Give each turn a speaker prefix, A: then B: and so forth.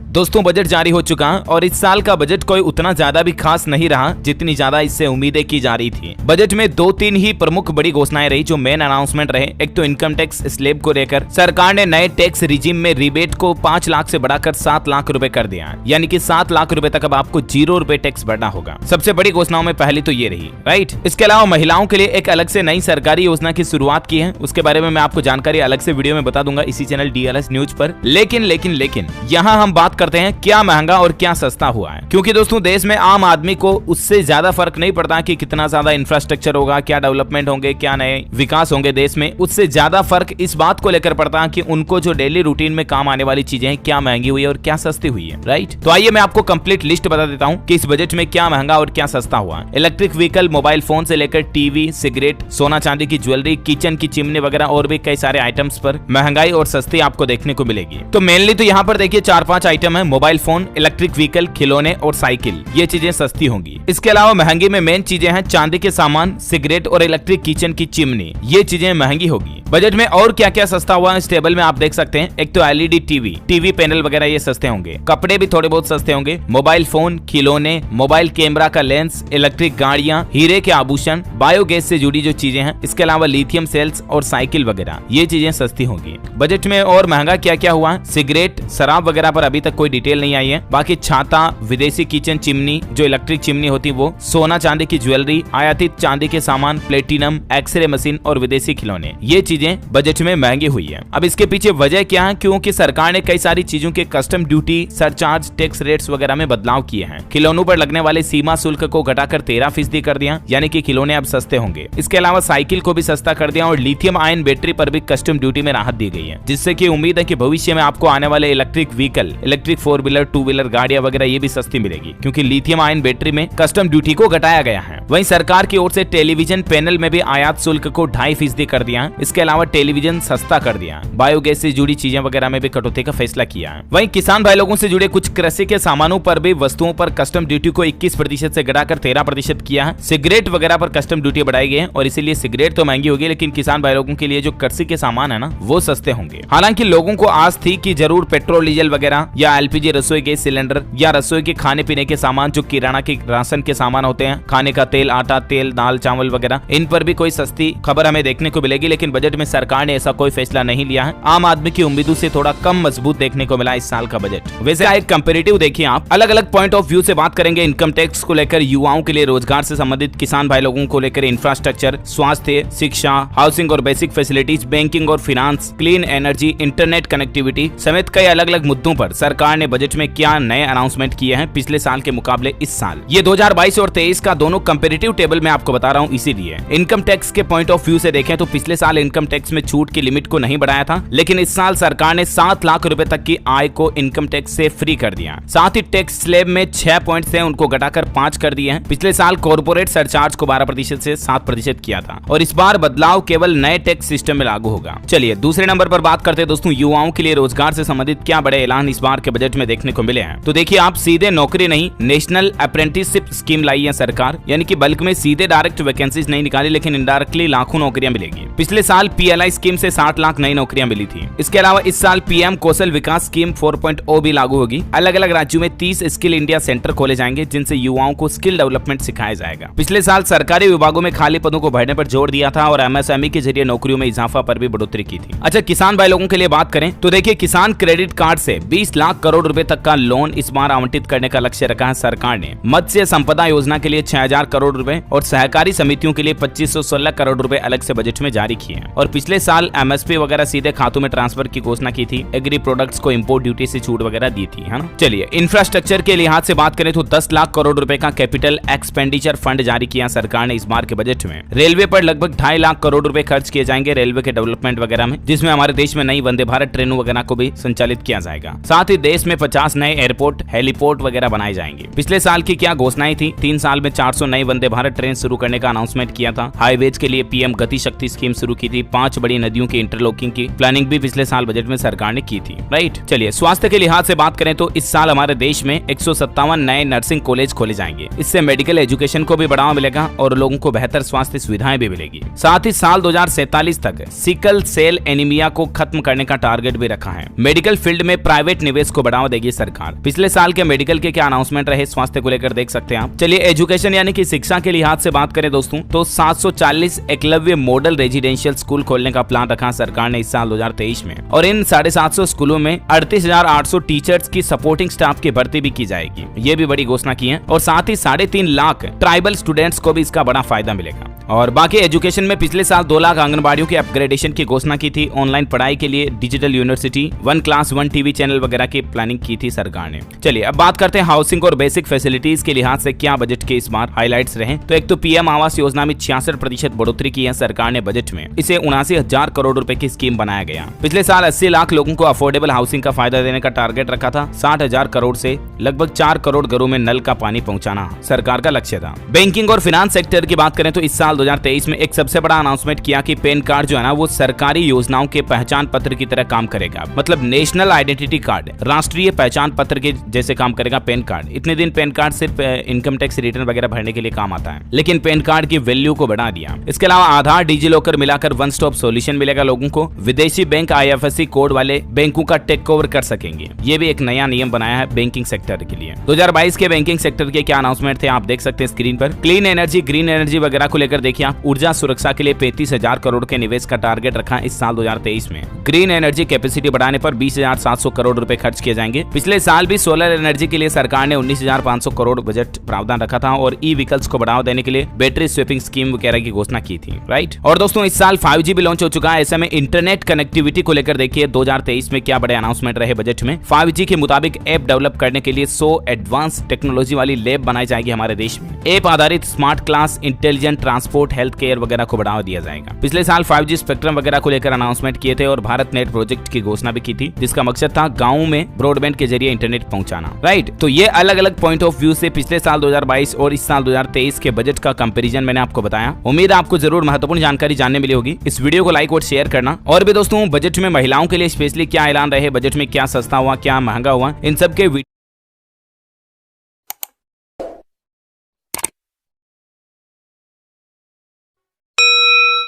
A: दोस्तों बजट जारी हो चुका है और इस साल का बजट कोई उतना ज्यादा भी खास नहीं रहा जितनी ज्यादा इससे उम्मीदें की जा रही थी। बजट में 2-3 ही प्रमुख बड़ी घोषणाएं रही जो मेन अनाउंसमेंट रहे। एक तो इनकम टैक्स स्लैब को लेकर सरकार ने नए टैक्स रिजीम में रिबेट को 5 लाख से बढ़ाकर 7 लाख रुपए कर दिया, यानी कि 7 लाख रुपए तक अब आपको 0 रुपए टैक्स भरना होगा। सबसे बड़ी घोषणाओं में पहली तो ये रही, राइट। इसके अलावा महिलाओं के लिए एक अलग से नई सरकारी योजना की शुरुआत की है, उसके बारे में मैं आपको जानकारी अलग से वीडियो में बता दूंगा इसी चैनल DLS न्यूज पर। लेकिन यहाँ हम बात करते हैं क्या महंगा और क्या सस्ता हुआ है, क्योंकि दोस्तों देश में आम आदमी को उससे ज्यादा फर्क नहीं पड़ता कि कितना ज्यादा इंफ्रास्ट्रक्चर होगा, क्या डेवलपमेंट होंगे, क्या नए विकास होंगे देश में। उससे ज्यादा फर्क इस बात को लेकर पड़ता है कि उनको जो डेली रूटीन में काम आने वाली चीजें हैं क्या महंगी हुई है और क्या सस्ती हुई है, राइट। तो आइए मैं आपको कंप्लीट लिस्ट बता देता हूँ कि इस बजट में क्या महंगा और क्या सस्ता हुआ। इलेक्ट्रिक व्हीकल, मोबाइल फोन से लेकर टीवी, सिगरेट, सोना चांदी की ज्वेलरी, किचन की चिमनी वगैरह और भी कई सारे आइटम्स पर महंगाई और सस्ती आपको देखने को मिलेगी। तो मेनली तो यहाँ पर देखिए 4-5 आइटम है, मोबाइल फोन, इलेक्ट्रिक व्हीकल, खिलौने और साइकिल, ये चीजें सस्ती होंगी। इसके अलावा महंगी में मेन चीजें हैं चांदी के सामान, सिगरेट और इलेक्ट्रिक किचन की चिमनी, ये चीजें महंगी होगी। बजट में और क्या क्या सस्ता हुआ इस टेबल में आप देख सकते हैं। एक तो LED टीवी पैनल वगैरह ये सस्ते होंगे, कपड़े भी थोड़े बहुत सस्ते होंगे, मोबाइल फोन, खिलौने, मोबाइल कैमरा का लेंस, इलेक्ट्रिक गाड़ियां, हीरे के आभूषण, बायोगैस से जुड़ी जो चीजें हैं, इसके अलावा लिथियम सेल्स और साइकिल वगैरह, ये चीजें सस्ती होंगी। बजट में और महंगा क्या क्या हुआ, सिगरेट, शराब वगैरह पर अभी तक कोई डिटेल नहीं आई है। बाकी छाता, विदेशी किचन चिमनी जो इलेक्ट्रिक चिमनी होती वो, सोना चांदी की ज्वेलरी, आयातित चांदी के सामान, प्लेटिनम, एक्सरे मशीन और विदेशी खिलौने, ये चीजें बजट में महंगी हुई है। अब इसके पीछे वजह क्या है, क्योंकि सरकार ने कई सारी चीजों के custom duty, surcharge, tax rates वगैरह में बदलाव किए हैं। खिलौनों पर लगने वाले सीमा शुल्क को घटाकर 13% कर दिया, यानी कि खिलौने अब सस्ते होंगे। इसके अलावा साइकिल को भी सस्ता कर दिया और लिथियम आयन बैटरी पर भी कस्टम ड्यूटी में राहत दी गई है, जिससे कि उम्मीद है कि भविष्य में आपको आने वाले electric vehicle, electric 4 wheeler 2 wheeler गाड़ियां वगैरह ये भी सस्ती मिलेगी, क्योंकि लिथियम आयन बैटरी में कस्टम ड्यूटी को घटाया गया है। वहीं सरकार की ओर से टेलीविजन पैनल में भी आयात शुल्क को 2.5% कर दिया। इसके अलावा टेलीविजन सस्ता कर दिया। बायोगैस से जुड़ी चीजें वगैरह में भी कटौती का फैसला किया है। वहीं किसान भाई लोगों से जुड़े कुछ कृषि के सामानों पर भी वस्तुओं पर कस्टम ड्यूटी को 21% से घटाकर 13% किया है। सिगरेट वगैरह पर कस्टम ड्यूटी बढ़ाई गई है और इसीलिए सिगरेट तो महंगी होगी, लेकिन किसान भाई लोगों के लिए जो कृषि के सामान है ना वो सस्ते होंगे। हालांकि लोगों को आस थी कि जरूर पेट्रोल डीजल वगैरह या LPG रसोई गैस सिलेंडर या रसोई के खाने पीने के सामान, जो किराना के राशन के सामान होते हैं, खाने का तेल, आटा, तेल, दाल, चावल वगैरह, इन पर भी कोई सस्ती खबर हमें देखने को मिलेगी। लेकिन बजट में सरकार ने ऐसा कोई फैसला नहीं लिया है। आम आदमी की उम्मीदों से थोड़ा कम मजबूत देखने को मिला इस साल का बजट। वैसे एक कंपैरेटिव देखिए आप, अलग अलग पॉइंट ऑफ व्यू से बात करेंगे। इनकम टैक्स को लेकर, युवाओं के लिए रोजगार से संबंधित, किसान भाई लोगों को लेकर इंफ्रास्ट्रक्चर, स्वास्थ्य, शिक्षा, हाउसिंग और बेसिक फैसिलिटीज, बैंकिंग और finance, clean energy, internet connectivity समेत कई अलग अलग मुद्दों पर सरकार ने बजट में क्या नए अनाउंसमेंट किए हैं पिछले साल के मुकाबले इस साल। ये 2022 और 23 का दोनों कंपैरेटिव टेबल में आपको बता रहा हूँ। इसीलिए इनकम टैक्स के पॉइंट ऑफ व्यू से देखें तो पिछले साल इनकम टैक्स में छूट की लिमिट को नहीं बढ़ाया था, लेकिन इस साल सरकार ने 7 लाख रुपए तक की आय को इनकम टैक्स से फ्री कर दिया। साथ ही टैक्स स्लैब में 6 पॉइंट से उनको घटाकर 5 कर दिए हैं। पिछले साल कॉर्पोरेट सरचार्ज को 12% से 7% किया था और इस बार बदलाव केवल नए टैक्स सिस्टम में लागू होगा। चलिए दूसरे नंबर पर बात करते हैं दोस्तों, युवाओं के लिए रोजगार से संबंधित क्या बड़े ऐलान इस बार के बजट में देखने को मिले हैं। तो देखिए आप, सीधे नौकरी नहीं, नेशनल अप्रेंटिसशिप स्कीम लाई है सरकार, यानी कि बल्क में सीधे डायरेक्ट वैकेंसीज नहीं निकाली, लेकिन इनडायरेक्टली लाखों नौकरियां मिलेगी। पिछले साल PLI स्कीम से 60 लाख नई नौकरियां मिली थी। इसके अलावा इस साल PM कौशल विकास स्कीम 4.0 भी लागू होगी। अलग अलग राज्यों में 30 स्किल इंडिया सेंटर खोले जाएंगे, जिनसे युवाओं को स्किल डेवलपमेंट सिखाया जाएगा। पिछले साल सरकारी विभागों में खाली पदों को भरने पर जोर दिया था और MSME के जरिए नौकरियों में इजाफा पर भी बढ़ोतरी की थी। अच्छा, किसान भाई लोगों के लिए बात करें तो देखिए, किसान क्रेडिट कार्ड से 20 लाख करोड़ रुपए तक का लोन इस बार आवंटित करने का लक्ष्य रखा है सरकार ने। मत्स्य संपदा योजना के लिए 6000 करोड़ रुपए और सहकारी समितियों के लिए 2516 करोड़ रुपए अलग से बजट में जारी किए हैं। और पिछले साल MSP वगैरह सीधे खातों में ट्रांसफर की घोषणा की थी। एग्री प्रोडक्ट्स को इंपोर्ट ड्यूटी से छूट वगैरह दी थी, है ना। चलिए इंफ्रास्ट्रक्चर के लिहाज से बात करें तो 10 लाख करोड़ रुपए का कैपिटल एक्सपेंडिचर फंड जारी किया सरकार ने इस बार के बजट में। रेलवे पर लगभग 2.5 लाख करोड़ रुपए खर्च किए जाएंगे रेलवे के डेवलपमेंट वगैरह में, जिसमें हमारे देश में नई वंदे भारत ट्रेनों वगैरह को भी संचालित किया जाएगा। साथ ही देश में 50 नए एयरपोर्ट, हेलीपोर्ट वगैरह बनाए जाएंगे। पिछले साल की क्या घोषणाएं थी, 3 साल में 400 नई वंदे भारत ट्रेन शुरू करने का अनाउंसमेंट किया था। हाईवेज के लिए PM गति शक्ति स्कीम शुरू की थी। 5 बड़ी नदियों की इंटरलॉकिंग की प्लानिंग भी पिछले साल बजट में सरकार ने की थी, राइट। चलिए स्वास्थ्य के लिहाज से बात करें तो इस साल हमारे देश में 157 नए नर्सिंग कॉलेज खोले जाएंगे। इससे मेडिकल एजुकेशन को भी बढ़ावा मिलेगा और लोगों को बेहतर स्वास्थ्य सुविधाएं भी मिलेगी। साथ ही साल 2047 तक सिकल सेल एनीमिया को खत्म करने का टारगेट भी रखा है। मेडिकल फील्ड में प्राइवेट निवेश को बढ़ावा देगी सरकार। पिछले साल के मेडिकल के क्या अनाउंसमेंट रहे स्वास्थ्य को लेकर देख सकते हैं आप। चलिए एजुकेशन यानी कि शिक्षा के लिहाज से बात करें दोस्तों तो 740 एकलव्य मॉडल रेजिडेंशियल स्कूल खोलने का प्लान रखा सरकार ने इस साल 2023 में, और इन 750 स्कूलों में 38,800 टीचर्स की सपोर्टिंग स्टाफ की भर्ती भी की जाएगी। ये भी बड़ी घोषणा की है, और साथ ही 3.5 लाख ट्राइबल स्टूडेंट्स को भी इसका बड़ा फायदा मिलेगा। और बाकी एजुकेशन में पिछले साल 2 लाख आंगनबाड़ियों के अपग्रेडेशन की घोषणा की थी। ऑनलाइन पढ़ाई के लिए digital university, 1 class 1 TV channel वगैरह की प्लानिंग की थी सरकार ने। चलिए अब बात करते हैं हाउसिंग और बेसिक फैसिलिटीज के लिहाज से क्या बजट के इस बार हाइलाइट्स रहे। तो एक तो पीएम आवास योजना में 66% बढ़ोतरी की है सरकार ने बजट में। इसे 79,000 करोड़ रुपए की स्कीम बनाया गया। पिछले साल 80 लाख लोगों को अफोर्डेबल हाउसिंग का फायदा देने का टारगेट रखा था। 60,000 करोड़ से लगभग 4 करोड़ घरों में नल का पानी पहुंचाना सरकार का लक्ष्य था। बैंकिंग और फाइनेंस सेक्टर की बात करें तो इस साल 2023 में एक सबसे बड़ा अनाउंसमेंट किया कि पैन कार्ड जो है ना वो सरकारी योजनाओं के पहचान पत्र की तरह काम करेगा। मतलब नेशनल आइडेंटिटी कार्ड, राष्ट्रीय पहचान पत्र के जैसे काम करेगा पैन कार्ड। इतने दिन पैन कार्ड सिर्फ इनकम टैक्स रिटर्न वगैरह भरने के लिए काम आता है, लेकिन पैन कार्ड की वैल्यू को बढ़ा दिया। इसके अलावा आधार, डिजी लॉकर मिलाकर वन स्टॉप सॉल्यूशन मिलेगा लोगों को। विदेशी बैंक IFSC कोड वाले बैंकों का टेक ओवर कर सकेंगे। ये भी एक नया नियम बनाया है बैंकिंग सेक्टर के लिए। 2022 के बैंकिंग सेक्टर के क्या अनाउंसमेंट थे आप देख सकते हैं स्क्रीन पर। क्लीन एनर्जी, ग्रीन एनर्जी वगैरह को लेकर देखिए आप। ऊर्जा सुरक्षा के लिए 35,000 करोड़ के निवेश का टारगेट रखा है इस साल 2023 में। ग्रीन एनर्जी कैपेसिटी बढ़ाने पर 20,700 करोड़ रुपए खर्च किए जाएंगे। पिछले साल भी सोलर एनर्जी के लिए सरकार ने 19,500 करोड़ बजट प्रावधान रखा था, और ई व्हीकल्स को बढ़ावा देने के लिए बैटरी स्वैपिंग स्कीम वगैरह की घोषणा की थी, राइट। और दोस्तों इस साल 5G भी लॉन्च हो चुका है। ऐसे में इंटरनेट कनेक्टिविटी को लेकर देखिए 2023 में क्या बड़े अनाउंसमेंट रहे बजट में। 5G के मुताबिक ऐप डेवलप करने के लिए 100 एडवांस टेक्नोलॉजी वाली लैब बनाई जाएगी हमारे देश में। ऐप आधारित smart class, intelligent transport, health care वगैरह को बढ़ावा दिया जाएगा। पिछले साल 5G स्पेक्ट्रम वगैरह को लेकर अनाउंसमेंट किए थे, और भारत नेट प्रोजेक्ट की घोषणा भी की थी, जिसका मकसद था गाँव में ब्रॉडबैंड के जरिए इंटरनेट पहुंचाना, राइट। तो ये अलग अलग पॉइंट ऑफ व्यू से पिछले साल 2022 और इस साल 2023 के बजट का कंपैरिजन मैंने आपको बताया। उम्मीद है आपको जरूर महत्वपूर्ण जानकारी जानने मिली होगी। इस वीडियो को लाइक और शेयर करना। और भी दोस्तों बजट में महिलाओं के लिए स्पेशली क्या ऐलान रहे, बजट में क्या सस्ता हुआ, क्या महंगा हुआ, इन सब के